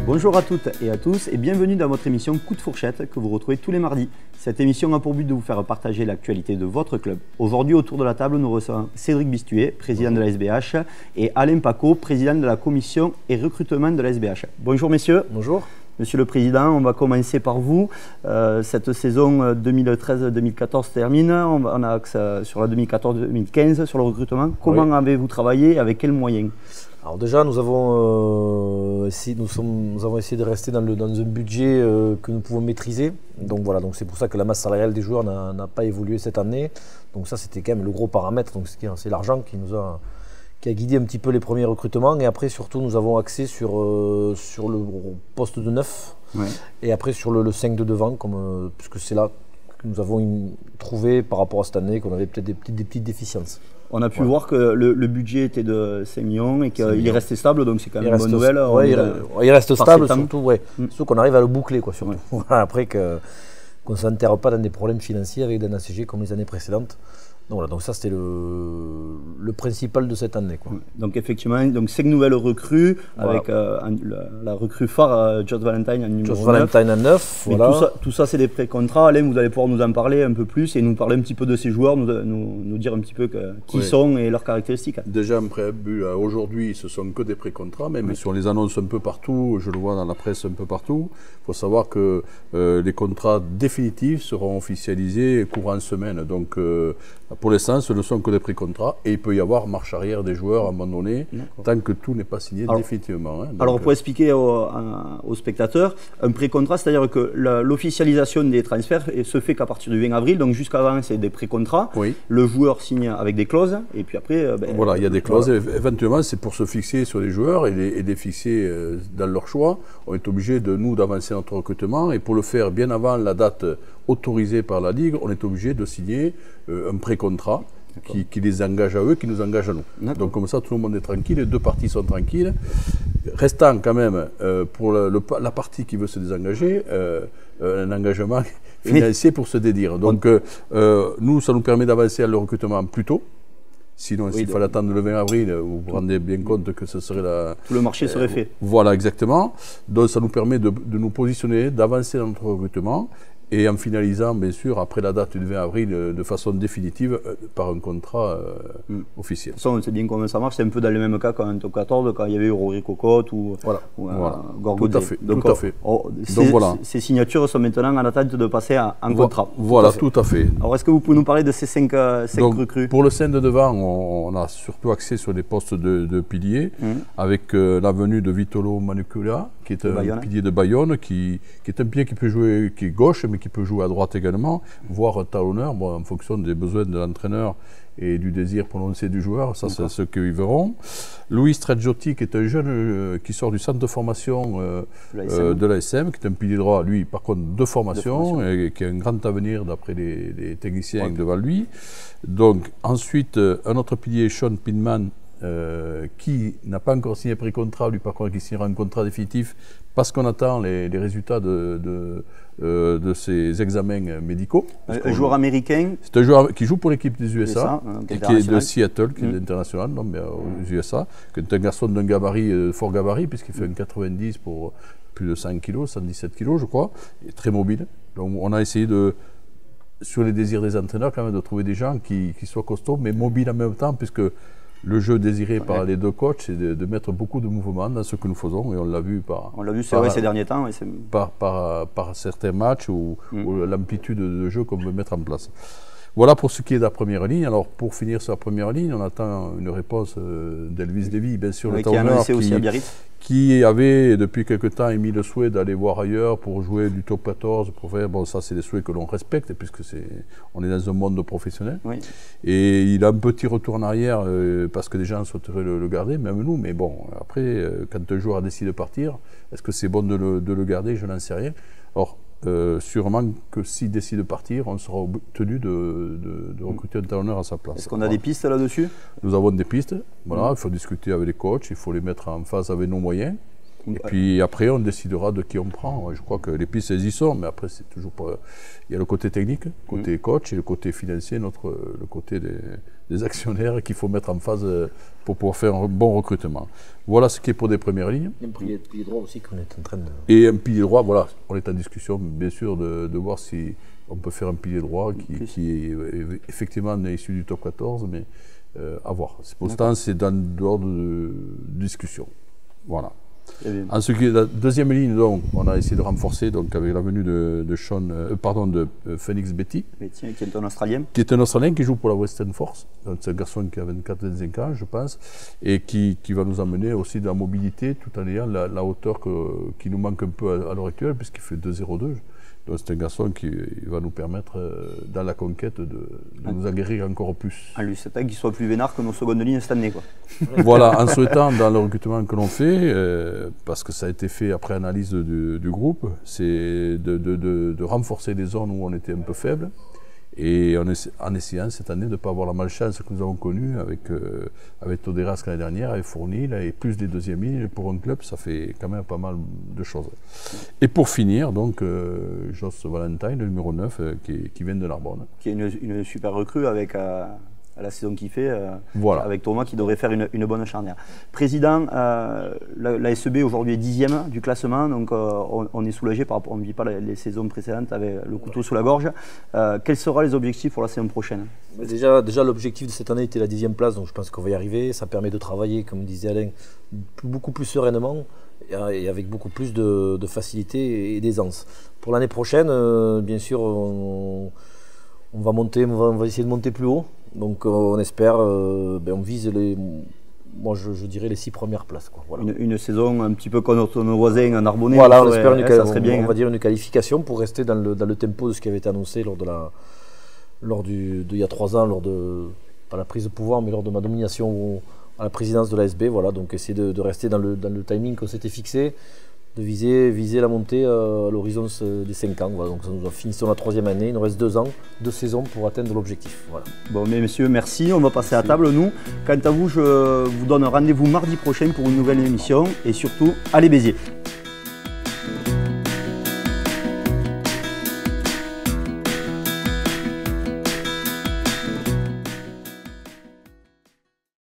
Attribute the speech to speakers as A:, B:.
A: Bonjour à toutes et à tous et bienvenue dans votre émission Coup de fourchette que vous retrouvez tous les mardis. Cette émission a pour but de vous faire partager l'actualité de votre club. Aujourd'hui, autour de la table, nous recevons Cédric Bistuet, président de la SBH, et Alain Paco, président de la commission et recrutement de la SBH. Bonjour messieurs.
B: Bonjour.
A: Monsieur le Président, on va commencer par vous. Cette saison 2013-2014 termine. On a accès sur la 2014-2015 sur le recrutement. Comment avez-vous travaillé? Avec quels moyens?
B: Alors déjà, nous avons essayé de rester dans un budget que nous pouvons maîtriser. Donc voilà, donc c'est pour ça que la masse salariale des joueurs n'a pas évolué cette année. Donc ça, c'était quand même le gros paramètre. Donc c'est l'argent qui a guidé un petit peu les premiers recrutements. Et après, surtout, nous avons axé sur le poste de 9. Ouais. Et après, sur le 5 de devant, puisque c'est là que nous avons trouvé, par rapport à cette année, qu'on avait peut-être des petites déficiences.
A: On a pu voir que le budget était de 5 millions et qu'il est resté stable, donc c'est quand même une bonne nouvelle.
B: Il reste stable, surtout qu'on arrive à le boucler. Surtout. Ouais. Voilà, après qu'on ne s'enterre pas dans des problèmes financiers avec des ACG comme les années précédentes. Donc, voilà, donc ça c'était le principal de cette année.
A: Donc effectivement, 5 nouvelles recrues, voilà. Avec la recrue phare, Josh Valentine en numéro 9.
B: Valentine en 9.
A: Voilà. Tout ça c'est des pré-contrats. Alain, vous allez pouvoir nous en parler un peu plus et nous parler un petit peu de ces joueurs, nous dire un petit peu qui sont et leurs caractéristiques.
C: Déjà en préambule, aujourd'hui ce ne sont que des pré-contrats, même si on les annonce un peu partout, je le vois dans la presse un peu partout. Il faut savoir que les contrats définitifs seront officialisés courant semaine. Donc pour l'instant, ce ne sont que des pré-contrats et il peut y avoir marche arrière des joueurs à un moment donné, tant que tout n'est pas signé définitivement.
A: Alors pour expliquer aux spectateurs, un pré-contrat, c'est-à-dire que l'officialisation des transferts se fait qu'à partir du 20 avril, donc jusqu'avant c'est des pré-contrats, le joueur signe avec des clauses et puis après…
C: voilà, il y a des clauses, éventuellement c'est pour se fixer sur les joueurs et les fixer dans leur choix. On est obligé d'avancer notre recrutement et pour le faire bien avant la date autorisée par la Ligue, on est obligé de signer un pré-contrat qui les engage à eux, qui nous engage à nous. Donc comme ça, tout le monde est tranquille, les deux parties sont tranquilles. Restant quand même, pour la partie qui veut se désengager, un engagement financier pour se dédire. Donc nous, ça nous permet d'avancer à le recrutement plus tôt. Sinon, s'il fallait attendre le 20 avril, vous vous rendez bien compte que ce serait
A: tout le marché serait fait.
C: Voilà, exactement. Donc ça nous permet de nous positionner, d'avancer dans notre recrutement. Et en finalisant, bien sûr, après la date du 20 avril, de façon définitive, par un contrat officiel.
A: De toute façon, on sait bien comment ça marche. C'est un peu dans le même cas qu'en top 14, quand il y avait eu Rory Cocotte ou Gorgodze.
C: Tout à fait.
A: Ces signatures sont maintenant en attente de passer en contrat.
C: Voilà, tout à fait.
A: Alors, est-ce que vous pouvez nous parler de ces 5 recrues?
C: Pour le 5 de devant, on a surtout axé sur des postes de piliers, avec la venue de Vitolo Manukula, qui est un pilier de Bayonne, qui est un pilier qui peut jouer, qui est gauche, mais qui peut jouer à droite également, voire talonneur, en fonction des besoins de l'entraîneur et du désir prononcé du joueur. Ça, c'est ce qu'ils verront. Louis Stregiotti, qui est un jeune qui sort du centre de formation de l'ASM, qui est un pilier droit, lui, par contre, de formation. Et qui a un grand avenir d'après les techniciens devant lui. Donc, ensuite, un autre pilier, Sean Pinman, qui n'a pas encore signé pré-contrat, lui par contre qui signera un contrat définitif parce qu'on attend les résultats de ses examens médicaux.
A: Un joueur américain.
C: C'est un joueur qui joue pour l'équipe des USA, qui est de Seattle, qui est international, aux USA, qui est un garçon d'un gabarit, fort gabarit, puisqu'il fait un 90 pour plus de 100 kg, 117 kg je crois, et très mobile. Donc on a essayé sur les désirs des entraîneurs quand même, de trouver des gens qui soient costauds, mais mobiles en même temps, puisque le jeu désiré par les deux coachs, c'est de mettre beaucoup de mouvements dans ce que nous faisons, et on l'a vu
A: ces derniers temps.
C: Par certains matchs ou l'amplitude de jeu qu'on veut mettre en place. Voilà pour ce qui est de la première ligne. Alors pour finir sur la première ligne, on attend une réponse d'Elvis Lévy, bien sûr, le Tauneur, qui avait depuis quelque temps émis le souhait d'aller voir ailleurs pour jouer du top 14, pour faire, bon ça c'est des souhaits que l'on respecte puisque on est dans un monde professionnel. Et il a un petit retour en arrière parce que les gens souhaiteraient le garder, même nous, mais bon, après quand un joueur a décidé de partir, est-ce que c'est bon de le garder? Je n'en sais rien. Or, sûrement que s'il décide de partir, on sera tenu de recruter un talonneur à sa place.
A: Est-ce qu'on a des pistes là-dessus?
C: Nous avons des pistes. Voilà, il faut discuter avec les coachs, il faut les mettre en phase avec nos moyens. Et puis après, on décidera de qui on prend. Je crois que les pistes, elles y sont, mais après, c'est toujours pas... Il y a le côté technique, le côté coach, et le côté financier, le côté des actionnaires qu'il faut mettre en phase pour pouvoir faire un bon recrutement. Voilà ce qui est pour des premières lignes.
B: Il y a un pilier droit aussi qu'on est en train de...
C: Et un pilier droit, voilà, on est en discussion, bien sûr, de voir si on peut faire un pilier droit qui est effectivement issu du top 14, mais à voir. Pour l'instant, c'est dans l'ordre de discussion. Voilà. En ce qui est de la deuxième ligne, donc, on a essayé de renforcer donc, avec la venue de Phoenix Betty,
A: qui est un Australien.
C: Qui est un Australien qui joue pour la Western Force. C'est un garçon qui a 24-25 ans, je pense, et qui va nous amener aussi de la mobilité tout en ayant la hauteur qui nous manque un peu à l'heure actuelle, puisqu'il fait 2,02. Donc c'est un garçon qui va nous permettre, dans la conquête, de nous aguerrir encore plus.
A: En lui souhaitant qu'il soit plus vénard que nos secondes lignes cette année, quoi.
C: Voilà, en souhaitant, dans le recrutement que l'on fait, parce que ça a été fait après analyse du groupe, c'est de renforcer les zones où on était un peu faible, et en essayant cette année de ne pas avoir la malchance que nous avons connue avec Toderas l'année dernière, avec Fournier, et plus des deuxièmes lignes. Pour un club, ça fait quand même pas mal de choses. Et pour finir, donc, Joss Valentine, le numéro 9, qui vient de Narbonne.
A: Qui est une super recrue avec la saison qu'il fait,
C: voilà.
A: Avec Thomas qui devrait faire une bonne charnière. Président, la SEB aujourd'hui est 10e du classement, donc on est soulagé par rapport, on ne vit pas les saisons précédentes avec le couteau sous la gorge. Quels seront les objectifs pour la saison prochaine?
B: Déjà l'objectif de cette année était la 10e place, donc je pense qu'on va y arriver. Ça permet de travailler, comme disait Alain, beaucoup plus sereinement et avec beaucoup plus de facilité et d'aisance. Pour l'année prochaine, bien sûr, on va essayer de monter plus haut. Donc on espère, on vise je dirais les 6 premières places. Quoi. Voilà.
A: Une saison un petit peu comme nos voisins en Narbonnais.
B: Voilà, on espère
A: on
B: va dire une qualification pour rester dans le tempo de ce qui avait été annoncé il y a 3 ans, pas la prise de pouvoir, mais lors de ma nomination à la présidence de l'ASB. Voilà, donc essayer de rester dans le timing qu'on s'était fixé, de viser la montée à l'horizon des 5 ans. Voilà, donc nous finissons la 3e année, il nous reste 2 ans, 2 saisons pour atteindre l'objectif. Voilà.
A: Bon, mais messieurs, merci, on va passer à table nous. Quant à vous, je vous donne rendez-vous mardi prochain pour une nouvelle émission et surtout, allez Béziers.